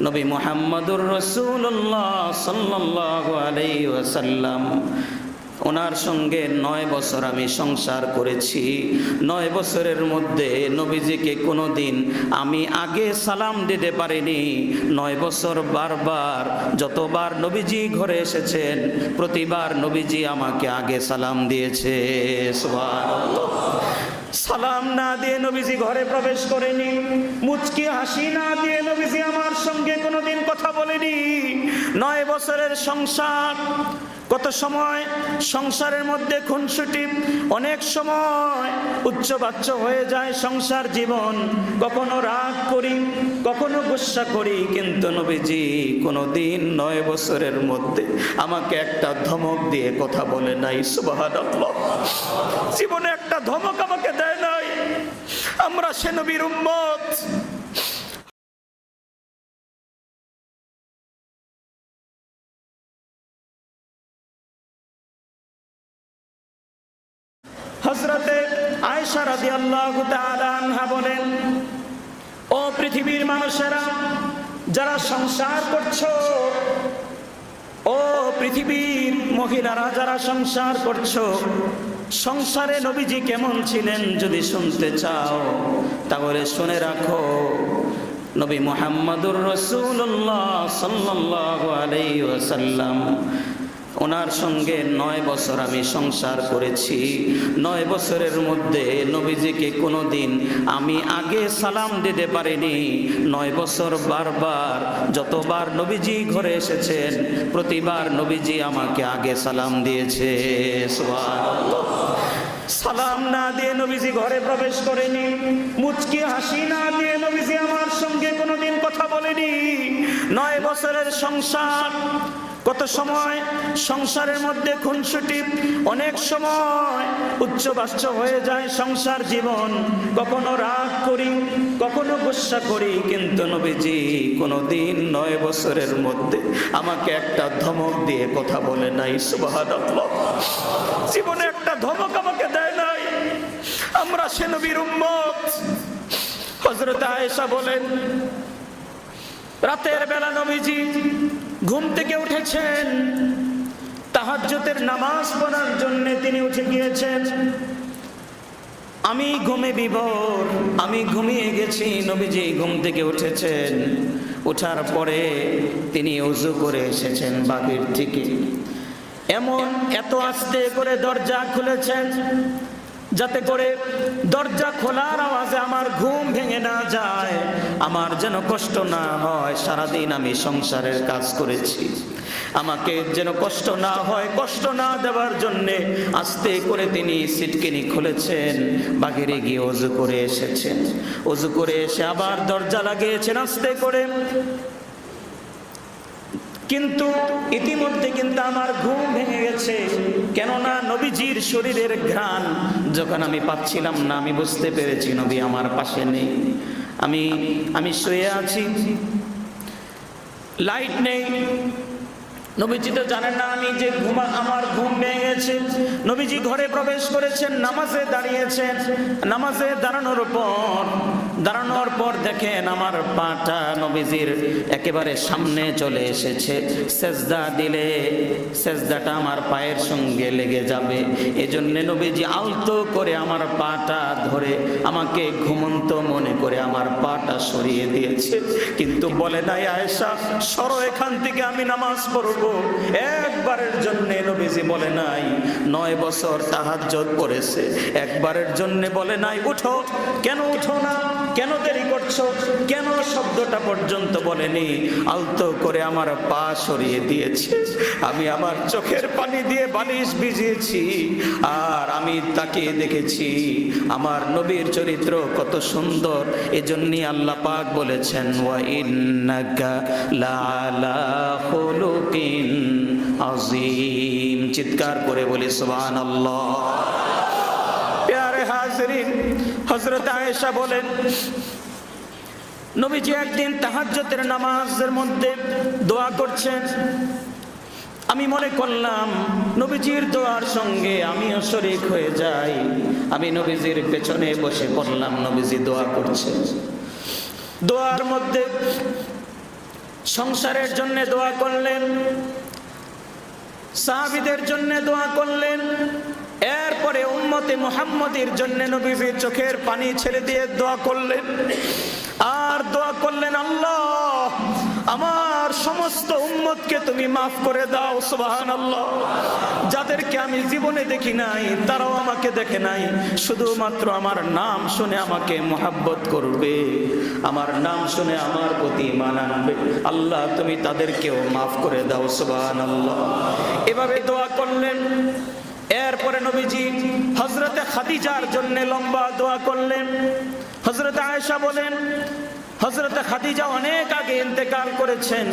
নবী মুহাম্মদুর রাসূলুল্লাহ সাল্লাল্লাহু আলাইহি ওয়াসাল্লাম, ওনার সঙ্গে 9 বছর আমি সংসার করেছি। 9 বছরের মধ্যে নবীজিকে কোনোদিন আমি আগে সালাম দিতে পারিনি। 9 বছর বারবার যতবার নবীজি ঘরে এসেছেন, প্রতিবার নবীজি আমাকে আগে সালাম দিয়েছে। সুবহানাল্লাহ। সালাম না দিয়ে নবীজি ঘরে প্রবেশ করেনি, মুচকি হাসি না দিয়ে নবীজি আমার সঙ্গে কোনোদিন কথা বলেনি। 9 বছরের সংসার, কত সময় সংসারের মধ্যে খুনসুটি, অনেক সময় উচ্চবাচ্য হয়ে যায় সংসার জীবন, কখনো রাগ করি, কখনো গুসা করি, কিন্তু নবীজি কোনোদিন 9 বছরের মধ্যে আমাকে একটা ধমক দিয়ে কথা বলে নাই। সুবহানাল্লাহ। জীবনে একটা ধমক আমাকে দেয় নাই। আমরা সে নবীর উম্মত। হযরতে আয়েশা রাদিয়াল্লাহু তাআলা আনহা বলেন, ও পৃথিবীর মানুষেরা যারা সংসার করছো, ও পৃথিবীর মহিলারা যারা সংসার করছো, সংসারে নবীজি কেমন ছিলেন যদি শুনতে চাও তাহলে শুনে রাখো। নবী মুহাম্মদুর রাসূলুল্লাহ সাল্লাল্লাহু আলাইহি ওয়াসাল্লাম, ওনার সঙ্গে 9 বছর আমি সংসার করেছি। 9 বছরের মধ্যে নবীজিকে কোনোদিন আমি আগে সালাম দিতে পারিনি। 9 বছর বারবার যতবার নবীজি ঘরে এসেছেন, প্রতিবার নবীজি আমাকে আগে সালাম দিয়েছে। সুবহানাল্লাহ। সালাম না দিয়ে নবীজি ঘরে প্রবেশ করেনি, মুচকি হাসি না দিয়ে নবীজি আমার সঙ্গে কোনোদিন কথা বলেনি। 9 বছরের সংসার, কত সময় সংসারের মধ্যে খুনসুটি, অনেক সময় উচ্চবাচ্য হয়ে যায় সংসার জীবন, কখনো রাগ করি, কখনো গুসা করি, কিন্তু নবীজি কোনোদিন 9 বছরের মধ্যে আমাকে একটা ধমক দিয়ে কথা বলে নাই। সুবহানাল্লাহ। জীবনে একটা ধমক আমাকে দেয় নাই। আমরা সে নবীর উম্মত। হযরত আয়েশা বলেন, রাতের বেলা নবীজি ঘুম থেকে উঠেছেন, তাহাজ্জুদের নামাজ পড়ার জন্য তিনি উঠে গিয়েছেন। আমি ঘুমে বিভোর, আমি ঘুমিয়ে গেছি, নবীজি ঘুম থেকে উঠেছেন। ওঠার পরে তিনি ওযু করে এসেছেন বাহির থেকে। এত আস্তে করে দরজা খুলেছেন যাতে করে দরজা খোলার আওয়াজে আমার ঘুম ভেঙে না যায়, আমার যেন কষ্ট না হয়। সারাদিন আমি সংসারের কাজ করেছি, আমাকে যেন কষ্ট না হয়, কষ্ট না দেওয়ার জন্যে আস্তে করে তিনি সিটকিনি খুলেছেন, বাহিরে গিয়ে ওযু করে এসেছেন। ওযু করে এসে আবার দরজা লাগিয়েছেন আস্তে করে। কিন্তু ইতিমধ্যে কিন্তু আমার ঘুম ভেঙে গেছে, কেননা নবীজির শরীরের ঘ্রাণ যখন আমি পাচ্ছিলাম না, আমি বুঝতে পেরেছি নবী আমার পাশে নেই। আমি শুয়ে আছি, লাইট নেই, নবীজি তো জানেন না আমি যে আমার ঘুম ভেঙে গেছে। নবীজি ঘরে প্রবেশ করেছেন, নামাজে দাঁড়িয়েছেন। নামাজে দাঁড়ানোর পর দেখেন আমার পাটা নবীজির একেবারে সামনে চলে এসেছে। সেজদা দিলে সেজদাটা আমার পায়ের সঙ্গে লেগে যাবে, এজন্য নবীজি আলতো করে আমার পাটা ধরে আমাকে ঘুমন্ত মনে করে আমার পাটা সরিয়ে দিয়েছে। কিন্তু বলে নাই, আয়েশা সরো এখান থেকে, আমি নামাজ পড়ব। একবারের জন্য নবীজি বলে নাই। 9 বছর তাহাজ্জুদ পড়েছে, একবারের জন্য বলে নাই উঠো। কেন উঠো না, কেন দেরি করছো, কেন শব্দটা পর্যন্ত বলেনি। আলতো করে আমার পা সরিয়ে দিয়েছে। আমি আমার চোখের পানি দিয়ে বালিশ ভিজিয়েছি, আর আমি তাকিয়ে দেখেছি আমার নবীর চরিত্র কত সুন্দর। এজন্যই আল্লাহ পাক বলেছেন, ওয়া ইন্নাকা লাআলা খুলুকিন আযীম। চিৎকার করে বলি সুবহানাল্লাহ। প্যারে হাজরিন, হযরত আয়েশা বলেন, নবীজি একদিন তাহাজ্জুদের নামাজের মধ্যে দোয়া করছেন। আমি মনে করলাম নবীজির দোয়ার সঙ্গে আমিও শরীক হয়ে যাই। আমি নবীজির পেছনে বসে পড়লাম, নবীজি দোয়া করছে। দোয়ার মধ্যে সংসারের জন্য দোয়া করলেন, সাহাবীদের জন্য দোয়া করলেন, এরপরে উম্মতে মুহাম্মদের জন্য নবীর চোখের পানি ছেড়ে দিয়ে দোয়া করলেন। আর দোয়া করলেন, আল্লাহ আমার সমস্ত উম্মতকে তুমি মাফ করে দাও। সুবহানাল্লাহ। যাদেরকে আমি জীবনে দেখি নাই, তারাও আমাকে দেখে নাই, শুধুমাত্র আমার নাম শুনে আমাকে মুহাব্বত করবে, আমার নাম শুনে আমার প্রতি ঈমান আনবে, আল্লাহ তুমি তাদেরকেও মাফ করে দাও। সুবহানাল্লাহ। এভাবে দোয়া করলেন। এরপরে নবীজি হযরতে খাদিজার জন্য লম্বা দোয়া করলেন। হযরতে আয়েশা বলেন, হযরতে খাদিজা অনেক আগে ইন্তেকাল করেছেন।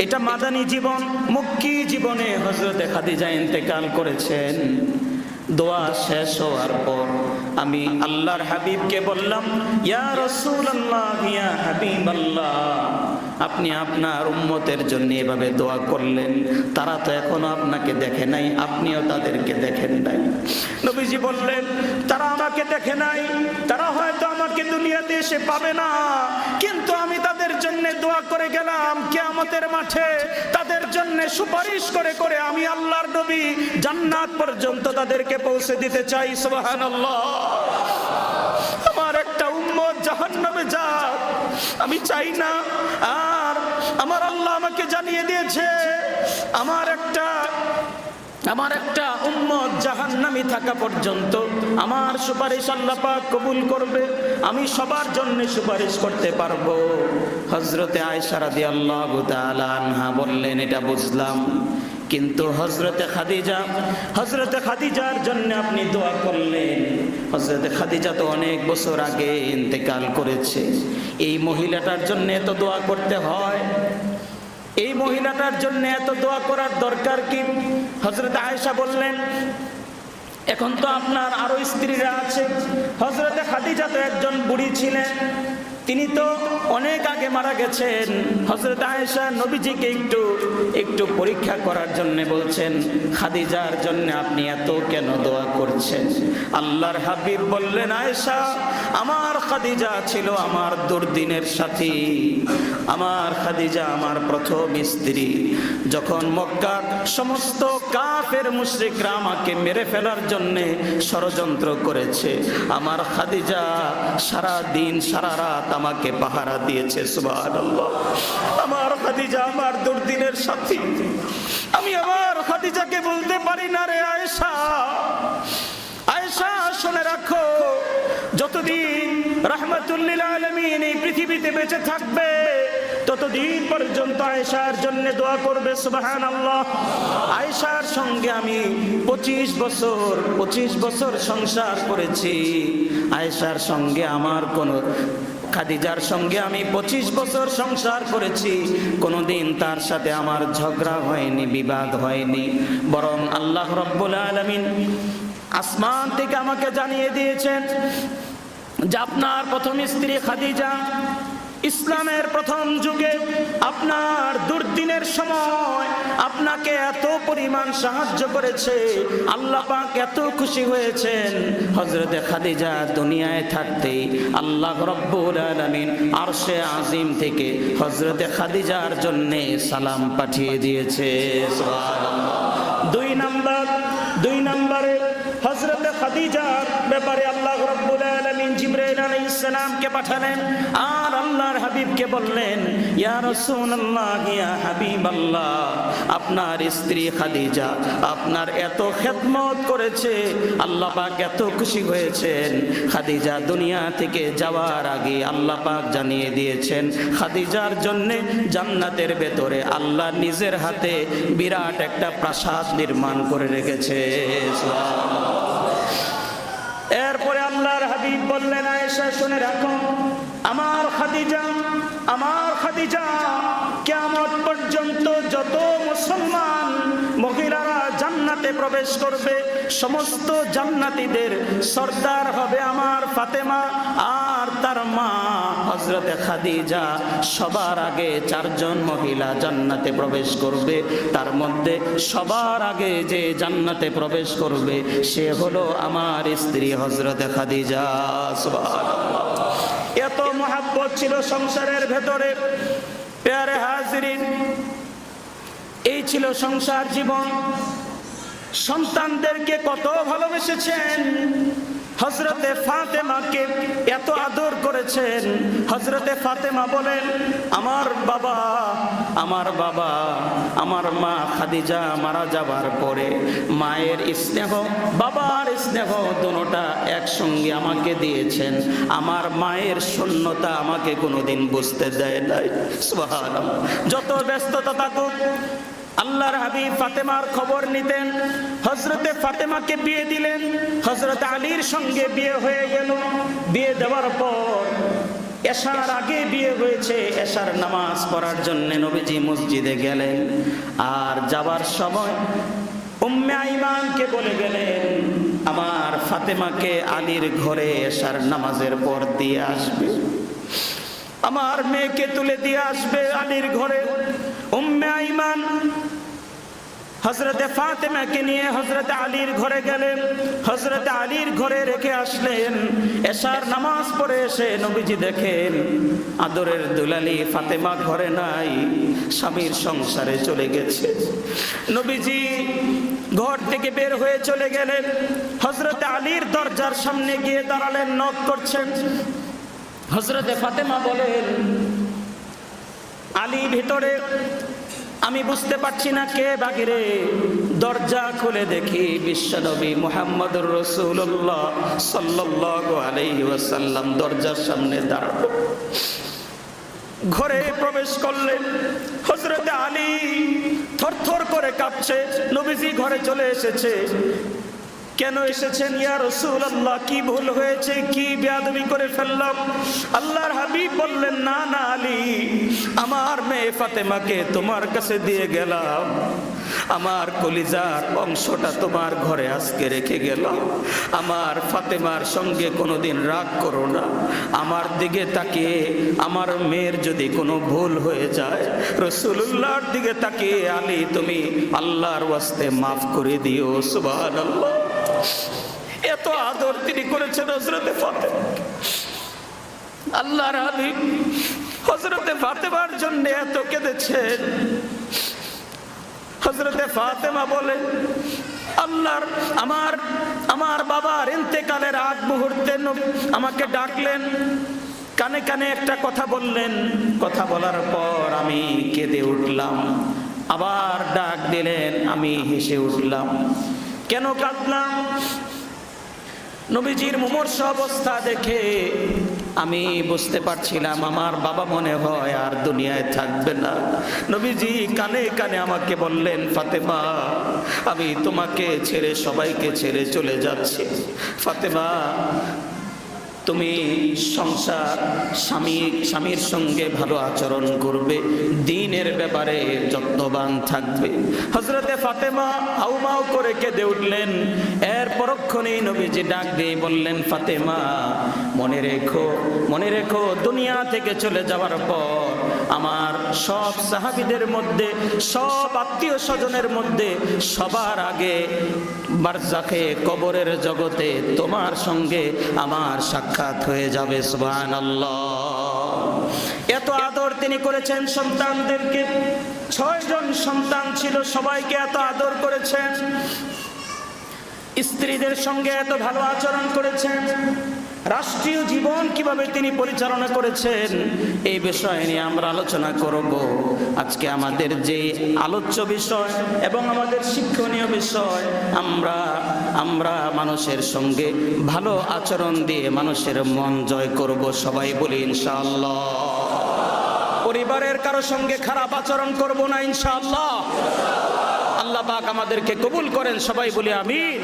এটা মাদানী জীবন, মক্কি জীবনে হযরতে খাদিজা ইন্তেকাল করেছেন। দোয়া শেষ হওয়ার পর আমি আল্লাহর হাবিবকে বললাম, ইয়া রাসূলুল্লাহ, ইয়া হাবিবাল্লাহ, আপনি আপনার উম্মতের জন্য এভাবে দোয়া করলেন, তারা তো এখনো আপনাকে দেখে নাই, আপনিও তাদেরকে দেখেন নাই। নবীজি বললেন, তারা আমাকে দেখে নাই, তারা হয়তো আমাকে দুনিয়াতে এসে পাবে না, কিন্তু আমি তাদের জন্য দোয়া করে গেলাম, কিয়ামতের মাঠে তাদের জন্য সুপারিশ করে করে আমি আল্লাহর নবী জান্নাত পর্যন্ত তাদেরকে পৌঁছে দিতে চাই। সুবহানাল্লাহ। আমার একটা উম্মত জাহান্নামে যাক আমি চাই না। আর আমার আল্লাহ আমাকে জানিয়ে দিয়েছে, আমার একটা উম্মত জাহান্নামী থাকা পর্যন্ত আমার সুপারিশ আল্লাহ পাক কবুল করবে, আমি সবার জন্য সুপারিশ করতে পারবো। হযরতে আয়েশা রাদিয়াল্লাহু তাআলা আনহা বললেন, এটা বুঝলাম, কিন্তু হযরতে খাদিজার জন্য আপনি দোয়া করলেন। হযরতে খাদিজা তো অনেক বছর আগে ইন্তেকাল করেছে, এই মহিলাটার জন্য এত দোয়া করতে হয়? এই মহিলাটার জন্য এত দোয়া করার দরকার কি? হযরতে আয়েশা বললেন, এখন তো আপনার আরো স্ত্রীরা আছে। হযরতে খাদিজা তো একজন বুড়ি ছিলেন, তিনি তো অনেক আগে মারা গেছেন। হযরত আয়েশা নবীজিকে একটু পরীক্ষা করার জন্য বলছেন, খাদিজার জন্য আপনি এত কেন দোয়া করছেন? আল্লাহর হাবিব বললেন, আয়েশা, আমার খাদিজা ছিল আমার দুর্দিনের সাথী, আমার খাদিজা আমার প্রথম স্ত্রী। যখন মক্কার সমস্ত কাফের মুশরিকরা আমাকে মেরে ফেলার জন্য ষড়যন্ত্র করেছে, আমার খাদিজা সারা দিন সারা রাত আমাকে পাহারা দিয়েছে। সুবহানাল্লাহ। আমার খাদিজা আমার দুর্দিনের সাথী। আমি আমার খাদিজাকে বলতে পারি না, রে আয়েশা, আয়েশা শুনে রাখো, যতদিন রাহমাতুল লিল আলামিন এই পৃথিবীতে বেঁচে থাকবে ততদিন পর্যন্ত আয়েশার জন্য দোয়া করবে। সুবহানাল্লাহ। আয়েশার সঙ্গে আমি 25 বছর সংসার করেছি। আয়েশার সঙ্গে আমার খাদিজার সঙ্গে আমি 25 বছর সংসার করেছি, কোনোদিন তার সাথে আমার ঝগড়া হয়নি, বিবাদ হয়নি, বরং আল্লাহ রাব্বুল আলামিন আসমান থেকে আমাকে জানিয়ে দিয়েছেন যে আপনার প্রথম স্ত্রী খাদিজা ইসলামের প্রথম যুগে আপনার দুর্দিনের সময় আপনাকে এত পরিমাণ সাহায্য করেছে, আল্লাহ পাক এত খুশি হয়েছেন। হযরতে খাদিজা দুনিয়ায় থাকতেই আল্লাহ রাব্বুল আলামিন আরশে আজিম থেকে হযরতে খাদিজার জন্য সালাম পাঠিয়ে দিয়েছে। সুবহানাল্লাহ। দুই নম্বরে হযরতে খাদিজার ব্যাপারে আল্লাহ রাব্বুল আলামিন জিবরাইল আলাইহিস সালামকে পাঠালেন আর আল্লাহর হাবিবকে বললেন, ইয়া রাসূলুল্লাহ, ইয়া হাবিবাল্লাহ, আপনার স্ত্রী খাদিজা আপনার এত খেদমত করেছে, আল্লাহ পাক এত খুশি হয়েছেন। খাদিজা দুনিয়া থেকে যাওয়ার আগে আল্লাহ পাক জানিয়ে দিয়েছেন খাদিজার জন্য জান্নাতের ভেতরে আল্লাহ নিজের হাতে বিরাট একটা প্রাসাদ নির্মাণ করে রেখেছে। এরপরে আল্লাহর হাবিব বললেন, আয়েশা শুনে রাখো, আমার খাদিজা কিয়ামত পর্যন্ত যত মুসলমান মহিলারা জান্নাতে প্রবেশ করবে সমস্ত জান্নাতীদের সর্দার হবে আমার ফাতেমা আর তার মা হযরতে খাদিজা। সবার আগে 4 জন মহিলা জান্নাতে প্রবেশ করবে, তার মধ্যে সবার আগে যে জান্নাতে প্রবেশ করবে সে হলো আমার স্ত্রী হযরতে খাদিজা। সুবহানাল্লাহ। এত মহব্বত ছিল সংসারের ভেতরে। প্যারে হাজির। হাজিরিন, এই ছিল সংসার জীবন। সন্তানদেরকে কত ভালোবেসেছেন, হযরতে ফাতেমাকে এত আদর করেছেন। হযরতে ফাতেমা বলেন, আমার বাবা আমার মা খাদিজা মারা যাবার পরে মায়ের স্নেহ বাবার স্নেহ দুটোটা একসঙ্গে আমাকে দিয়েছেন। আমার মায়ের শূন্যতা আমাকে কোনোদিন বুঝতে দেয় নাই। সুবহানাল্লাহ। যত ব্যস্ততা থাকুক, আল্লাহর হাবিব ফাতেমার খবর নিতেন। হযরতে ফাতেমাকে বিয়ে দিলেন, হযরত আলীর সঙ্গে বিয়ে হয়ে গেল। বিয়ে দেওয়ার পর এশার আগে বিয়ে হয়েছে, এশার নামাজ পড়ার জন্য নবীজি মসজিদে গেলেন। আর যাবার সময় উম্মে আইমানকে বলে গেলেন, আমার ফাতেমাকে আলীর ঘরে এশার নামাজের পর দিয়ে আসবে, আমার মেয়েকে তুলে দিয়ে আসবে আলীর ঘরে। উম্মে আইমান হযরতে ফাতেমাকে নিয়ে হযরতে আলীর ঘরে গেলেন, হযরতে আলীর ঘরে রেখে আসলেন। এশার নামাজ পড়ে এসে নবীজি দেখেন আদরের দুলালি ফাতেমা ঘরে নাই, স্বামীর সংসারে চলে গেছে। নবীজি ঘর থেকে বের হয়ে চলে গেলেন, হযরতে আলীর দরজার সামনে গিয়ে দাঁড়ালেন, নক করছেন। হযরতে ফাতেমা বলেন, আলী ভিতরে, আমি বুঝতে পারছি না কে বাহিরে। দরজা খুলে দেখি বিশ্বনবী মুহাম্মদুর রাসূলুল্লাহ সাল্লাল্লাহু আলাইহি ওয়াসাল্লাম দরজার সামনে দাঁড়ানো। ঘরে প্রবেশ করলেন, হযরতে আলী থরথর করে কাঁপছে। নবীজি ঘরে চলে এসেছে। কেন এসেছেন ইয়া রাসূলুল্লাহ? কি ভুল হয়েছে, কি বেয়াদবি করে ফেললাম? আল্লাহর হাবিব বললেন, না না আলী, আমার মেয়ে ফাতেমাকে তোমার কাছে দিয়ে গেলাম, আমার কলিজার অংশটা তোমার ঘরে আজকে রেখে গেলাম। আমার ফাতেমার সঙ্গে কোনোদিন রাগ করো না। আমার দিকে তাকিয়ে আমার মেয়ের যদি কোনো ভুল হয়ে যায়, রাসূলুল্লাহর দিকে তাকিয়ে আলী তুমি আল্লাহর ওয়াস্তে মাফ করে দিও। সুবহানাল্লাহ। এত আদর তিনি করেছেন হযরতে ফাতেমা। আল্লাহর হাবিব হযরতে ফাতেমার জন্য এত কেঁদেছেন। হযরতে ফাতেমা বলেন, আল্লাহর আমার বাবার ইন্তেকালের আগ মুহূর্তে আমাকে ডাকলেন, কানে কানে একটা কথা বললেন। কথা বলার পর আমি কেঁদে উঠলাম। আবার ডাক দিলেন, আমি হেসে উঠলাম। কেন কাঁদলাম? নবীজির মুমূর্ষ অবস্থা দেখে আমি বুঝতে পারছিলাম আমার বাবা মনে হয় আর দুনিয়ায় থাকবে না। নবীজি কানে কানে আমাকে বললেন, ফাতেমা আমি তোমাকে ছেড়ে সবাইকে ছেড়ে চলে যাচ্ছি। ফাতেমা তুমি সংসার স্বামীর সঙ্গে ভালো আচরণ করবে, দ্বীনের ব্যাপারে যত্নবান থাকবে। হযরতে ফাতেমা হাউমাউ করে কেঁদে উঠলেন। এর পরক্ষণেই নবীজি ডাক দিয়ে বললেন, ফাতেমা মনে রেখো দুনিয়া থেকে চলে যাওয়ার পর আমার সব সাহাবীদের মধ্যে, সব আত্মীয় স্বজনের মধ্যে সবার আগে বারজাখে কবরের জগতে তোমার সঙ্গে আমার সাক্ষাৎ হয়ে যাবে। সুবহানাল্লাহ। এত আদর তিনি করেছেন সন্তানদেরকে। 6 জন সন্তান ছিল, সবাইকে এত আদর করেছেন। স্ত্রীদের সঙ্গে এত ভালো আচরণ করেছেন। রাষ্ট্রীয় জীবন কিভাবে তিনি পরিচালনা করেছেন এই বিষয় নিয়ে আমরা আলোচনা করব। আজকে আমাদের যে আলোচ্য বিষয় এবং আমাদের শিক্ষণীয় বিষয়, আমরা মানুষের সঙ্গে ভালো আচরণ দিয়ে মানুষের মন জয় করব। সবাই বলি ইনশাআল্লাহ। পরিবারের কারো সঙ্গে খারাপ আচরণ করব না ইনশাআল্লাহ। আল্লাহ পাক আমাদেরকে কবুল করেন। সবাই বলি আমিন।